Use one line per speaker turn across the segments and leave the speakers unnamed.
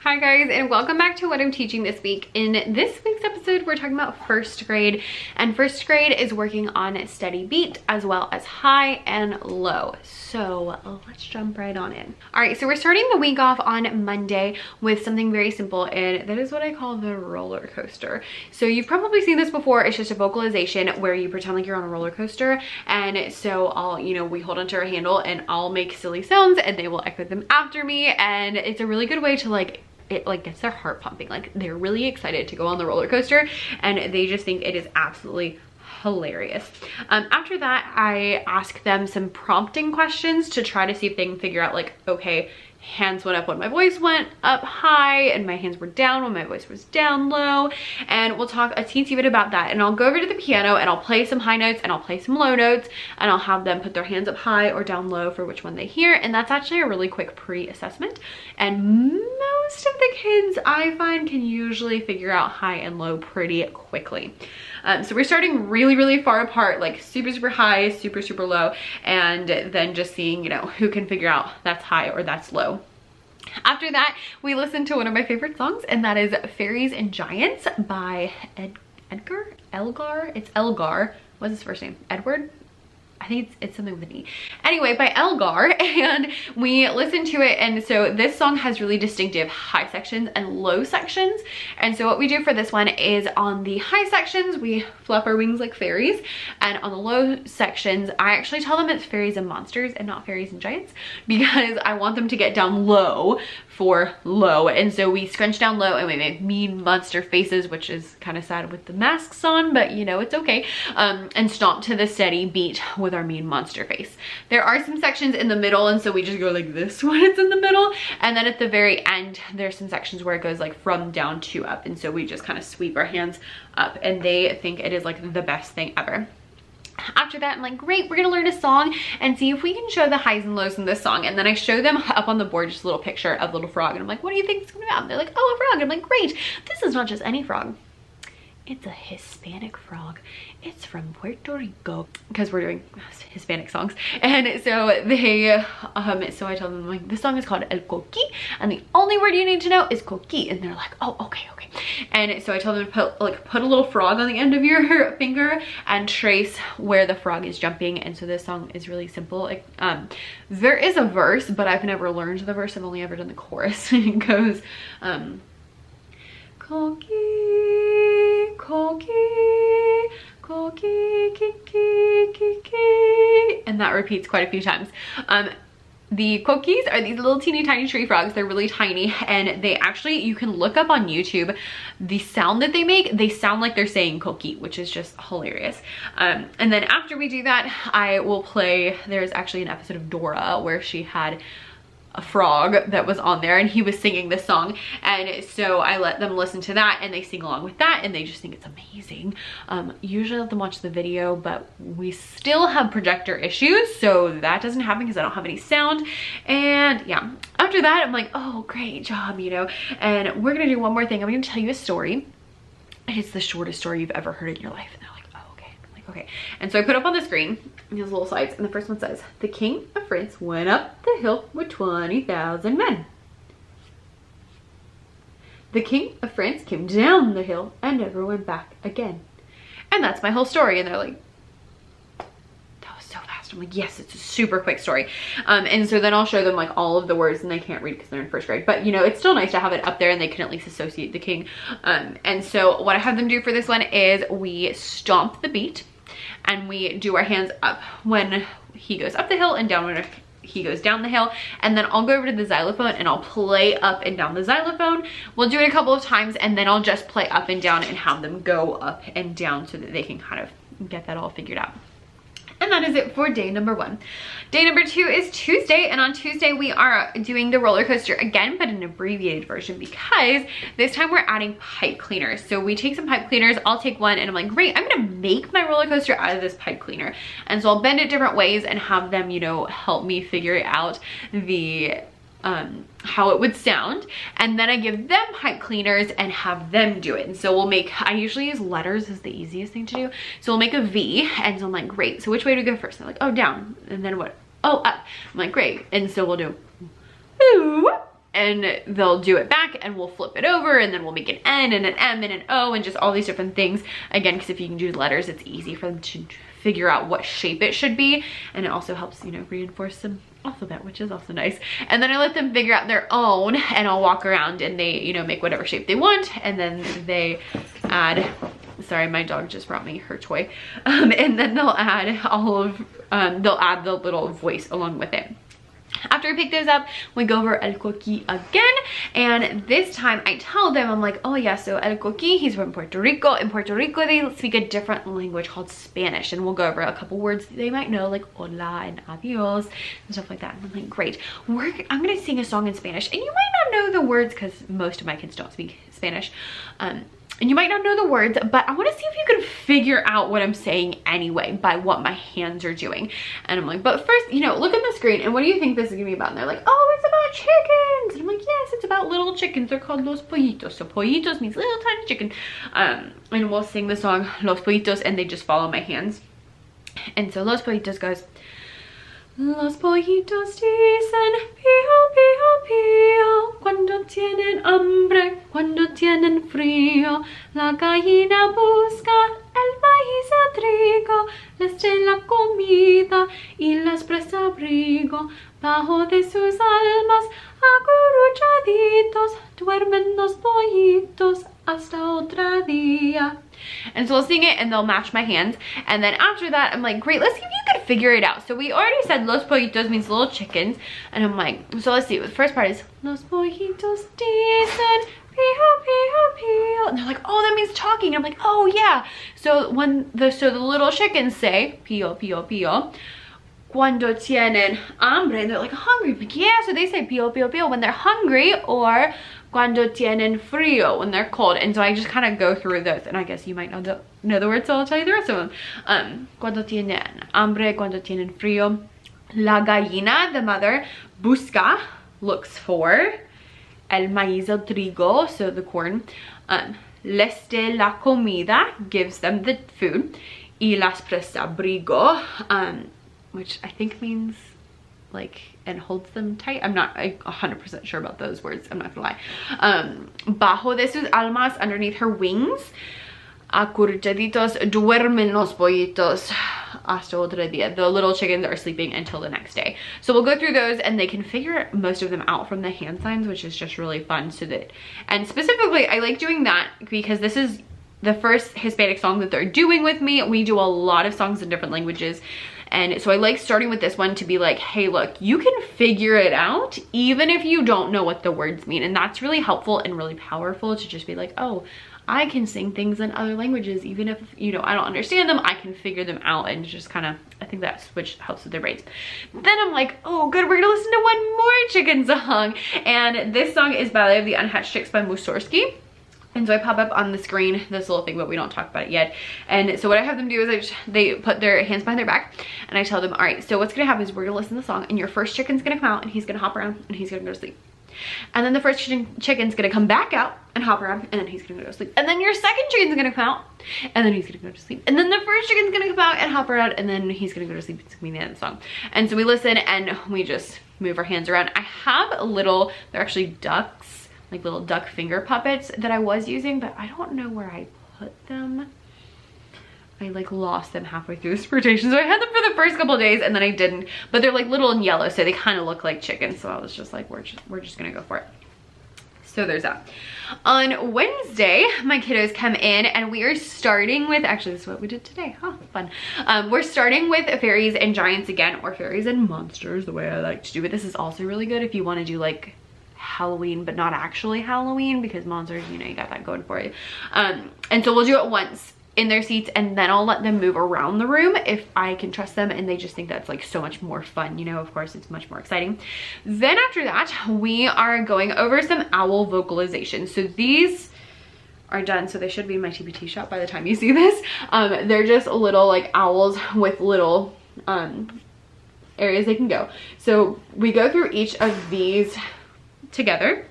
Hi guys, and welcome back to what I'm teaching this week. In this week's episode, we're talking about first grade, and first grade is working on steady beat as well as high and low. So let's jump right on in. All right, so we're starting the week off on Monday with something very simple, and that is what I call the roller coaster. So you've probably seen this before. It's just a vocalization where you pretend like you're on a roller coaster, and so we hold onto our handle and I'll make silly sounds and they will echo them after me, and it's a really good way to it gets their heart pumping. Like, they're really excited to go on the roller coaster and they just think it is absolutely hilarious. After that, I ask them some prompting questions to try to see if they can figure out, like, okay, hands went up when my voice went up high and my hands were down when my voice was down low, and we'll talk a teensy bit about that. And I'll go over to the piano and I'll play some high notes and I'll play some low notes, and I'll have them put their hands up high or down low for which one they hear. And that's actually a really quick pre-assessment, and most of the kids I find can usually figure out high and low pretty quickly. So we're starting really far apart, like super high, super low, and then just seeing, who can figure out that's high or that's low. After that, we listen to one of my favorite songs, and that is Fairies and Giants by Elgar? It's Elgar. What's his first name? Edward? I think it's something with an E. Anyway, by Elgar, and we listen to it. And so this song has really distinctive high sections and low sections. And so what we do for this one is, on the high sections, we flap our wings like fairies. And on the low sections, I actually tell them it's fairies and monsters and not fairies and giants, because I want them to get down low for low. And so we scrunch down low and we make mean monster faces, which is kind of sad with the masks on, but it's okay. And stomp to the steady beat with our mean monster face. There are some sections in the middle, and so we just go like this when it's in the middle, and then at the very end there's some sections where it goes like from down to up, and so we just kind of sweep our hands up, and they think it is like the best thing ever. After that, I'm like, great, we're gonna learn a song and see if we can show the highs and lows in this song. And then I show them up on the board just a little picture of a little frog, and I'm like, what do you think it's gonna be about? And they're like, oh, a frog. And I'm like, great, this is not just any frog. It's a Hispanic frog. It's from Puerto Rico, because we're doing Hispanic songs. And so they, so I tell them, like, this song is called El Coqui, and the only word you need to know is coqui. And they're like, oh, okay. And so I tell them to put a little frog on the end of your finger and trace where the frog is jumping. And so this song is really simple. Like, there is a verse, but I've never learned the verse. I've only ever done the chorus. It goes, coqui, coqui, coqui, kiki, kiki, and that repeats quite a few times. The coquis are these little teeny tiny tree frogs. They're really tiny, and they actually, you can look up on YouTube the sound that they make. They sound like they're saying coqui, which is just hilarious. And then after we do that, I will play, there's actually an episode of Dora where she had a frog that was on there and he was singing this song, and so I let them listen to that and they sing along with that, and they just think it's amazing. Usually I let them watch the video, but we still have projector issues, so that doesn't happen because I don't have any sound. And yeah, after that I'm like, oh, great job, and we're gonna do one more thing. I'm gonna tell you a story. It's the shortest story you've ever heard in your life. And they're like, oh, okay. I'm like, okay. And so I put up on the screen these little slides, and the first one says, the king of France went up the hill with 20,000 men. The king of France came down the hill and never went back again. And that's my whole story. And they're like, that was so fast. I'm like, yes, it's a super quick story. And so then I'll show them like all of the words, and they can't read because they're in first grade, but it's still nice to have it up there and they can at least associate the king. And so what I have them do for this one is we stomp the beat, and we do our hands up when he goes up the hill and down when he goes down the hill. And then I'll go over to the xylophone and I'll play up and down the xylophone. We'll do it a couple of times, and then I'll just play up and down and have them go up and down so that they can kind of get that all figured out. And that is it for day number 1. Day number 2 is Tuesday, and on Tuesday we are doing the roller coaster again, but an abbreviated version, because this time we're adding pipe cleaners. So we take some pipe cleaners, I'll take one, and I'm like, great, I'm gonna make my roller coaster out of this pipe cleaner. And so I'll bend it different ways and have them, help me figure out the how it would sound, and then I give them pipe cleaners and have them do it. And so we'll make, I usually use letters as the easiest thing to do, so we'll make a V, and so I'm like, great, so which way do we go first? And they're like, oh, down. And then what? Oh, up. I'm like, great. And so we'll do ooh, and they'll do it back and we'll flip it over and then we'll make an N and an M and an O and just all these different things. Again, because if you can do letters, it's easy for them to figure out what shape it should be. And it also helps, you know, reinforce some alphabet, which is also nice. And then I let them figure out their own, and I'll walk around and they, you know, make whatever shape they want. And then they add, sorry, my dog just brought me her toy. And then they'll add they'll add the little voice along with it. After I pick those up, we go over El Coqui again, and this time I tell them, I'm like, oh yeah, so El Coqui, he's from Puerto Rico. In Puerto Rico, they speak a different language called Spanish, and we'll go over a couple words they might know, like hola and adios and stuff like that. And I'm like, great, I'm gonna sing a song in Spanish, and you might not know the words because most of my kids don't speak Spanish. And you might not know the words, but I want to see if you can figure out what I'm saying anyway by what my hands are doing. And I'm like, but first, you know, look at the screen and what do you think this is gonna be about? And they're like, oh, it's about chickens. And I'm like, yes, it's about little chickens. They're called los pollitos. So pollitos means little tiny chicken. And we'll sing the song Los Pollitos, and they just follow my hands. And so Los Pollitos goes, los pollitos dicen pío, pío, pío, cuando tienen hambre, cuando tienen frío. La gallina busca el maíz a trigo, les echa la comida y les presta abrigo. Bajo de sus almas, acurruchaditos, duermen los pollitos hasta otro día. And so we'll sing it and they'll match my hands. And then after that, I'm like, great, let's see if you could figure it out. So we already said los pollitos means little chickens. And I'm like, so let's see. The first part is los pollitos dicen pío, pío, pío. And they're like, oh, that means talking. I'm like, oh yeah. So the little chickens say pío, pío, pío. Cuando tienen hambre, and they're like hungry. I'm like, yeah, so they say pío, pío, pío when they're hungry, or cuando tienen frío when they're cold. And so I just kind of go through those, and I guess you might know the words, so I'll tell you the rest of them. Cuando tienen hambre, cuando tienen frío. La gallina, the mother, busca, looks for. El maíz, el trigo, so the corn. Les de la comida, gives them the food. Y las presta abrigo, which I think means like, and holds them tight. I'm not 100% sure about those words, I'm not gonna lie. Bajo de sus almas, underneath her wings. Acurruchaditos, duermen los pollitos hasta otro día. The little chickens are sleeping until the next day. So we'll go through those, and they can figure most of them out from the hand signs, which is just really fun. So that, and specifically, I like doing that because this is the first Hispanic song that they're doing with me. We do a lot of songs in different languages. And so I like starting with this one to be like, hey, look, you can figure it out even if you don't know what the words mean. And that's really helpful and really powerful to just be like, oh, I can sing things in other languages. Even if, you know, I don't understand them, I can figure them out. And just kind of, I think that switch helps with their brains. Then I'm like, oh, good, we're gonna listen to one more chicken song. And this song is Ballet of the Unhatched Chicks by Mussorgsky. And so I pop up on the screen this little thing, but we don't talk about it yet. And so what I have them do is they put their hands behind their back, and I tell them, all right, so what's gonna happen is we're gonna listen to the song, and your first chicken's gonna come out, and he's gonna hop around, and he's gonna go to sleep. And then the first chicken's gonna come back out and hop around, and then he's gonna go to sleep. And then your second chicken's gonna come out, and then he's gonna go to sleep. And then the first chicken's gonna come out and hop around, and then he's gonna go to sleep. It's gonna be the end of the song. And so we listen, and we just move our hands around. I have they're actually ducks, like little duck finger puppets that I was using, but I don't know where I put them. I like lost them halfway through this rotation. So I had them for the first couple of days and then I didn't, but they're like little and yellow, so they kind of look like chickens. So I was just like, we're just gonna go for it. So there's that. On Wednesday, my kiddos come in and we are starting with, actually this is what we did today, huh, fun. We're starting with fairies and giants again, or fairies and monsters, the way I like to do it. This is also really good if you want to do like Halloween but not actually Halloween, because monsters, you know, you got that going for you. And so we'll do it once in their seats, and then I'll let them move around the room if I can trust them, and they just think that's like so much more fun, you know. Of course it's much more exciting. Then after that, we are going over some owl vocalizations. So these are done, so they should be in my TBT shop by the time you see this. They're just little like owls with little areas they can go. So we go through each of these together,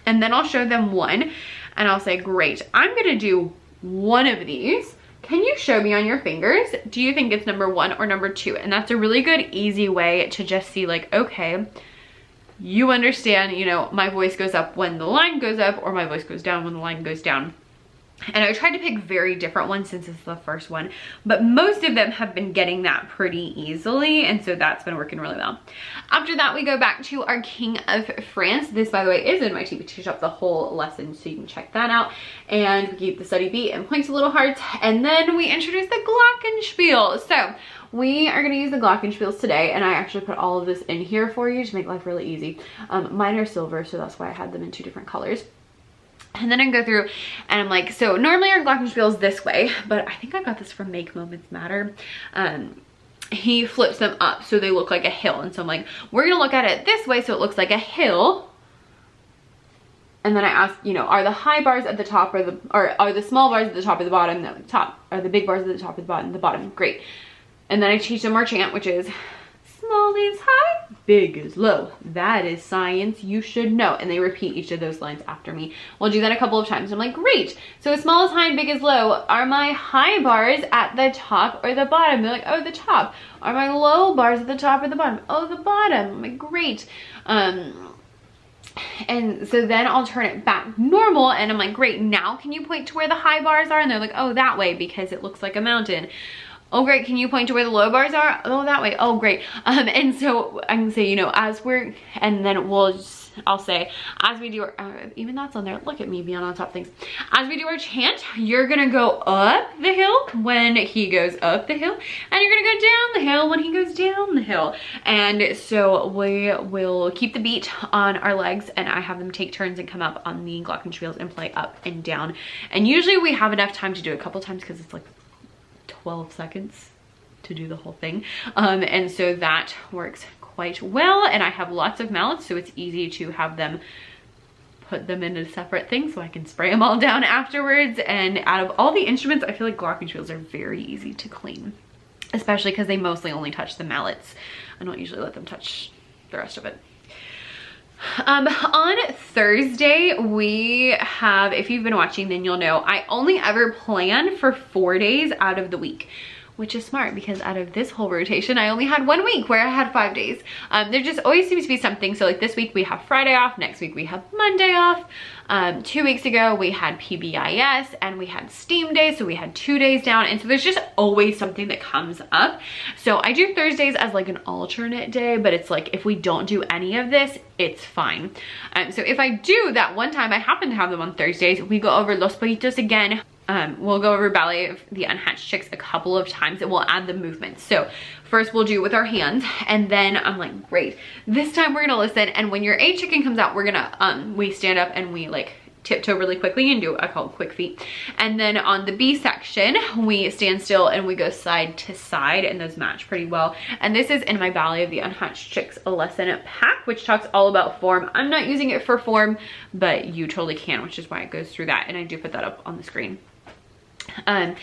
and then I'll show them one, and I'll say, great, I'm gonna do one of these. Can you show me on your fingers? Do you think it's number 1 or number 2? And that's a really good, easy way to just see like, okay, you understand, you know, my voice goes up when the line goes up, or my voice goes down when the line goes down. And I tried to pick very different ones since it's the first one, but most of them have been getting that pretty easily, and so that's been working really well. After that, we go back to our King of France. This, by the way, is in my TPT shop, the whole lesson, so you can check that out. And we keep the study beat and points of little hearts, and then we introduce the glockenspiel. So we are going to use the glockenspiels today, and I actually put all of this in here for you to make life really easy. Mine are silver, so that's why I had them in 2 different colors. And then I go through and I'm like, so normally our glockenspiel is this way, but I think I got this from Make Moments Matter. He flips them up so they look like a hill. And so I'm like, we're gonna look at it this way so it looks like a hill. And then I ask, you know, are the high bars at the top or are the small bars at the top or the bottom? No, the top. Are the big bars at the top or the bottom? The bottom. Great. And then I teach them our chant, which is small is high, big is low. That is science, you should know. And they repeat each of those lines after me. We'll do that a couple of times. I'm like, great. So small is high and big is low. Are my high bars at the top or the bottom? They're like, oh, the top. Are my low bars at the top or the bottom? Oh, the bottom. I'm like, great. And so then I'll turn it back normal and I'm like, great, now can you point to where the high bars are? And they're like, oh, that way, because it looks like a mountain. Oh, great, can you point to where the low bars are? Oh, that way. Oh, great. And so I can say, you know, as we're, and then I'll say, as we do our, even that's on there, look at me being on top of things. As we do our chant, you're gonna go up the hill when he goes up the hill, and you're gonna go down the hill when he goes down the hill. And so we will keep the beat on our legs, and I have them take turns and come up on the glockenspiels and play up and down. And usually we have enough time to do it a couple times because it's like 12 seconds to do the whole thing. And so that works quite well. And I have lots of mallets, so it's easy to have them put them in a separate thing so I can spray them all down afterwards. And out of all the instruments, I feel like glockenspiels are very easy to clean, especially because they mostly only touch the mallets. I don't usually let them touch the rest of it. On Thursday, we have, if you've been watching, then you'll know, I only ever plan for 4 days out of the week, which is smart because out of this whole rotation, I only had 1 week where I had 5 days. There just always seems to be something. So like this week we have Friday off, next week we have Monday off. 2 weeks ago we had PBIS and we had STEAM Day, so we had 2 days down. And so there's just always something that comes up. So I do Thursdays as like an alternate day, but it's like if we don't do any of this, it's fine. So if I do that one time, I happen to have them on Thursdays, we go over Los Pollitos again. We'll go over Ballet of the Unhatched Chicks a couple of times and we'll add the movements. So first we'll do it with our hands, and then I'm like, great, this time we're gonna listen. And when your A chicken comes out, we're gonna, we stand up and we like tiptoe really quickly and do, I call it quick feet. And then on the B section, we stand still and we go side to side, and those match pretty well. And this is in my Ballet of the Unhatched Chicks lesson pack, which talks all about form. I'm not using it for form, but you totally can, which is why it goes through that. And I do put that up on the screen. And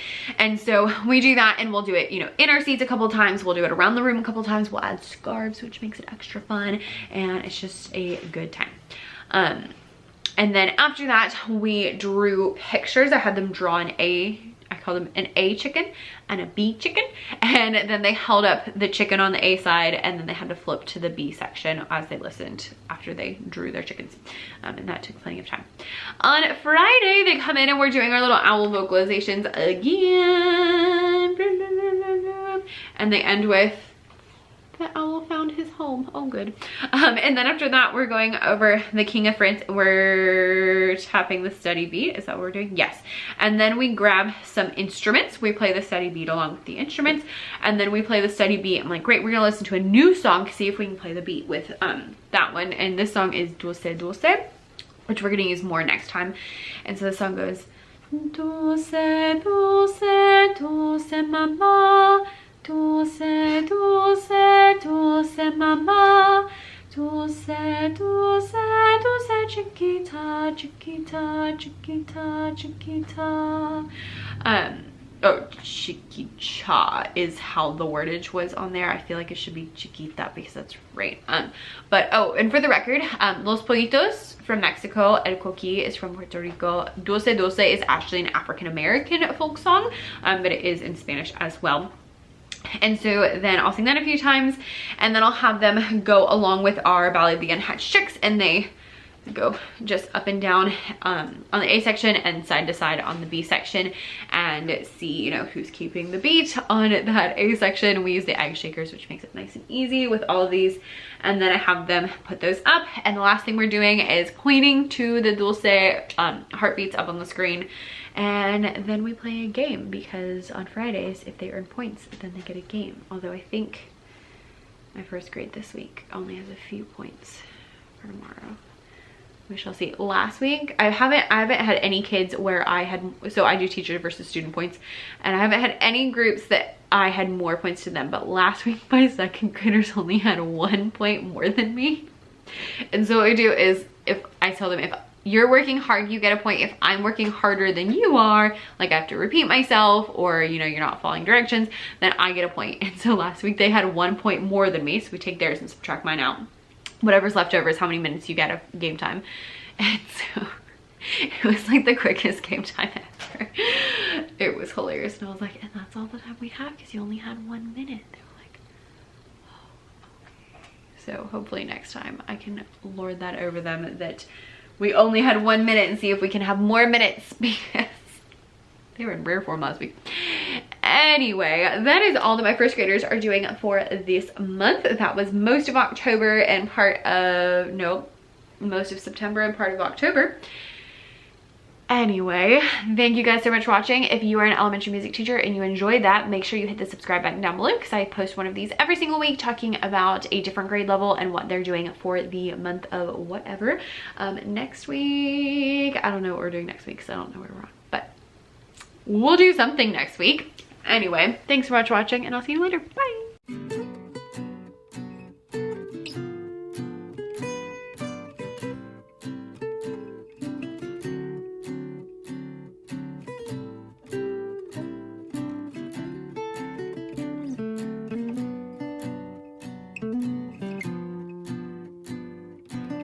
so we do that, and we'll do it, you know, in our seats a couple times. We'll do it around the room a couple times. We'll add scarves, which makes it extra fun, and it's just a good time. And then after that, we drew pictures. I had them draw I call them an A chicken and a B chicken. And then they held up the chicken on the A side, and then they had to flip to the B section as they listened after they drew their chickens. And that took plenty of time. On Friday, they come in and we're doing our little owl vocalizations again. And they end with, the owl found his home. Oh, good. And then after that, we're going over the King of France. We're tapping the study beat. Is that what we're doing? Yes. And then we grab some instruments. We play the study beat along with the instruments. And then we play the study beat. I'm like, great, we're going to listen to a new song to see if we can play the beat with that one. And this song is Dulce Dulce, which we're going to use more next time. And so the song goes, Dulce, dulce, dulce, mama. Dulce, dulce, dulce, mama. Dulce, dulce, dulce, chiquita, chiquita, chiquita, chiquita. Oh, chiquicha is how the wordage was on there. I feel like it should be chiquita because that's right. But oh, and for the record, Los Pollitos from Mexico, El Coqui is from Puerto Rico. Dulce Dulce is actually an African-American folk song, but it is in Spanish as well. And so then I'll sing that a few times, and then I'll have them go along with our Ballet the Unhatched chicks, and they go just up and down on the A section and side to side on the B section, and see, you know, who's keeping the beat on that A section. We use the egg shakers, which makes it nice and easy with all of these. And then I have them put those up, and the last thing we're doing is pointing to the dulce heartbeats up on the screen. And then we play a game, because on Fridays, if they earn points, then they get a game. Although I think my first grade this week only has a few points for tomorrow. We shall see. Last week, I haven't had any kids where I had, so I do teacher versus student points, and I haven't had any groups that I had more points to them. But last week, my second graders only had 1 point more than me. And so what I do is, if I tell them, if you're working hard, you get a point. If I'm working harder than you are, like I have to repeat myself, or, you know, you're not following directions, then I get a point. And so last week they had 1 point more than me, so we take theirs and subtract mine out. Whatever's left over is how many minutes you get of game time. And so it was like the quickest game time ever. It was hilarious. And I was like, and that's all the time we have, because you only had 1 minute. They were like, oh, okay. So hopefully next time I can lord that over them, that we only had 1 minute, and see if we can have more minutes, because they were in rare form last week. Anyway, that is all that my first graders are doing for this month. That was most of October and most of September and part of October. Anyway, thank you guys so much for watching. If you are an elementary music teacher and you enjoyed that, make sure you hit the subscribe button down below, because I post one of these every single week talking about a different grade level and what they're doing for the month of whatever. Next week, I don't know what we're doing next week, because I don't know where we're on, but we'll do something next week. Anyway, thanks so much for watching, and I'll see you later. Bye.